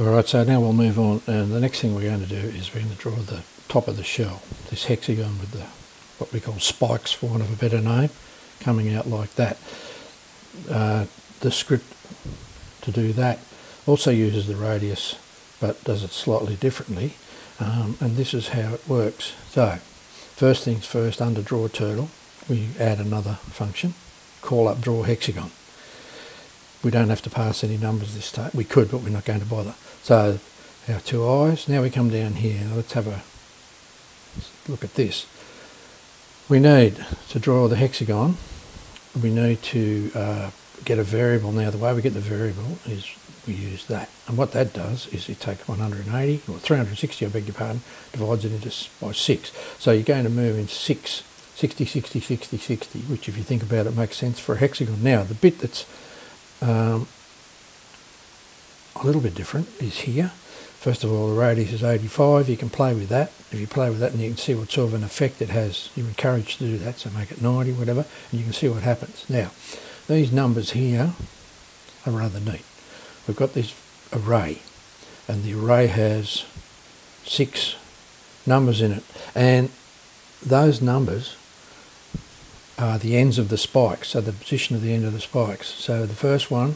Alright, so now we'll move on, and the next thing we're going to do is we're going to draw the top of the shell, this hexagon with the what we call spikes, for want of a better name, coming out like that. The script to do that also uses the radius, but does it slightly differently, and this is how it works. So first things first, under draw turtle we add another function, call up draw hexagon. We don't have to pass any numbers this time. We could, but we're not going to bother. So our two eyes. Now we come down here. Now let's have a look at this. We need to draw the hexagon. We need to get a variable. Now the way we get the variable is we use that. And what that does is it takes 180, or 360, I beg your pardon, divides it into by 6. So you're going to move in 6, 60, 60, 60, 60, which if you think about it makes sense for a hexagon. Now the bit that's a little bit different is here. First of all, the radius is 85. You can play with that. If you play with that, and you can see what sort of an effect it has, you're encouraged to do that, so make it 90, whatever, and you can see what happens. Now, these numbers here are rather neat. We've got this array, and the array has 6 numbers in it, and those numbers are the ends of the spikes, so the position of the end of the spikes. So the first one,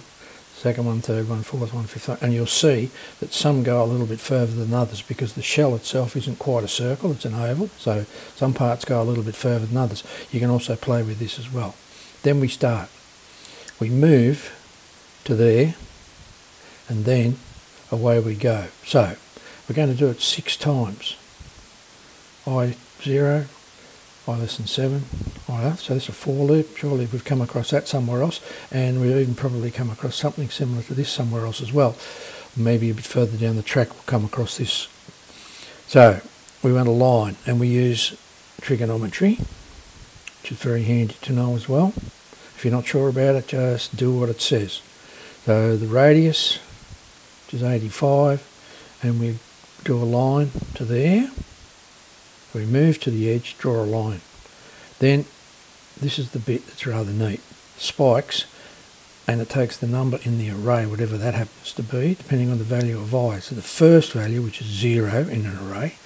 second one, third one, fourth one, fifth one, and you'll see that some go a little bit further than others because the shell itself isn't quite a circle, it's an oval, so some parts go a little bit further than others. You can also play with this as well. Then we start. We move to there, and then away we go. So we're going to do it 6 times. I0, I less than 7, so this is a for loop. Surely we've come across that somewhere else, and we've even probably come across something similar to this somewhere else as well. Maybe a bit further down the track we'll come across this. So we want a line, and we use trigonometry, which is very handy to know as well. If you're not sure about it, just do what it says. So the radius, which is 85, and we draw a line to there. We move to the edge, draw a line. Then this is the bit that's rather neat. Spikes, and it takes the number in the array, whatever that happens to be, depending on the value of I. So the first value, which is 0 in an array,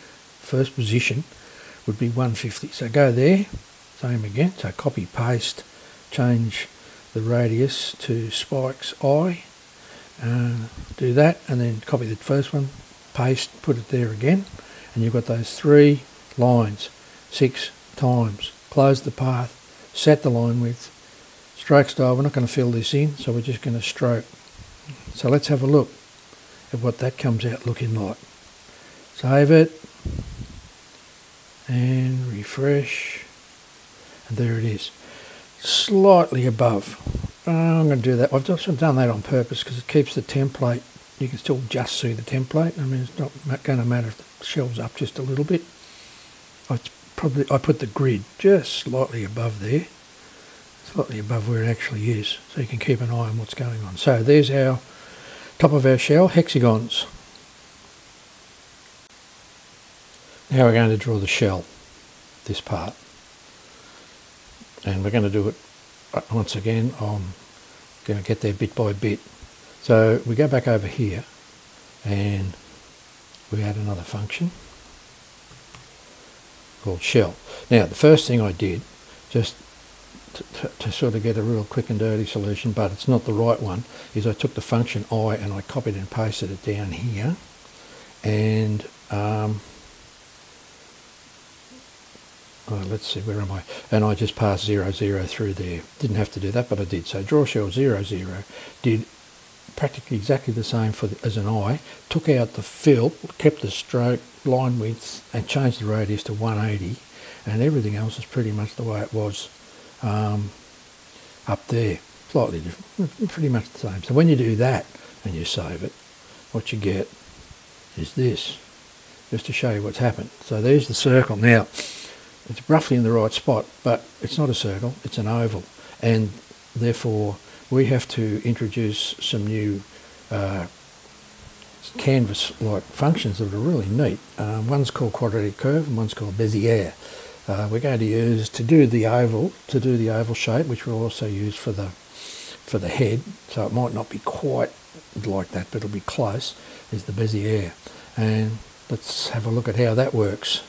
first position, would be 150. So go there, same again, so copy, paste, change the radius to spikes I, do that, and then copy the first one, paste, put it there again, and you've got those 3 lines 6 times. Close the path, set the line width, stroke style. We're not going to fill this in, so we're just going to stroke. So let's have a look at what that comes out looking like. Save it and refresh, and there it is, slightly above. I'm going to do that. I've just done that on purpose because it keeps the template. You can still just see the template. I mean, it's not going to matter if the shell's up just a little bit. I put the grid just slightly above there, slightly above where it actually is, so you can keep an eye on what's going on. So there's our top of our shell, hexagons. Now we're going to draw the shell, this part, and we're going to do it once again. I'm going to get there bit by bit. So we go back over here and we add another function called shell. Now the first thing I did, just to sort of get a real quick and dirty solution, but it's not the right one, is I took the function I and I copied and pasted it down here, and let's see, where am I? And I just passed 0, 0 through there. Didn't have to do that, but I did. So draw shell 0, 0, did practically exactly the same as an I, took out the fill, kept the stroke, line width, and changed the radius to 180, and everything else is pretty much the way it was up there. Slightly different, pretty much the same. So when you do that and you save it, what you get is this, just to show you what's happened. So there's the circle. Now, it's roughly in the right spot, but it's not a circle, it's an oval, and therefore we have to introduce some new canvas-like functions that are really neat. One's called quadratic curve and one's called Bezier. We're going to use to do the oval shape, which we'll also use for the head. So it might not be quite like that, but it'll be close, is the Bezier. And let's have a look at how that works.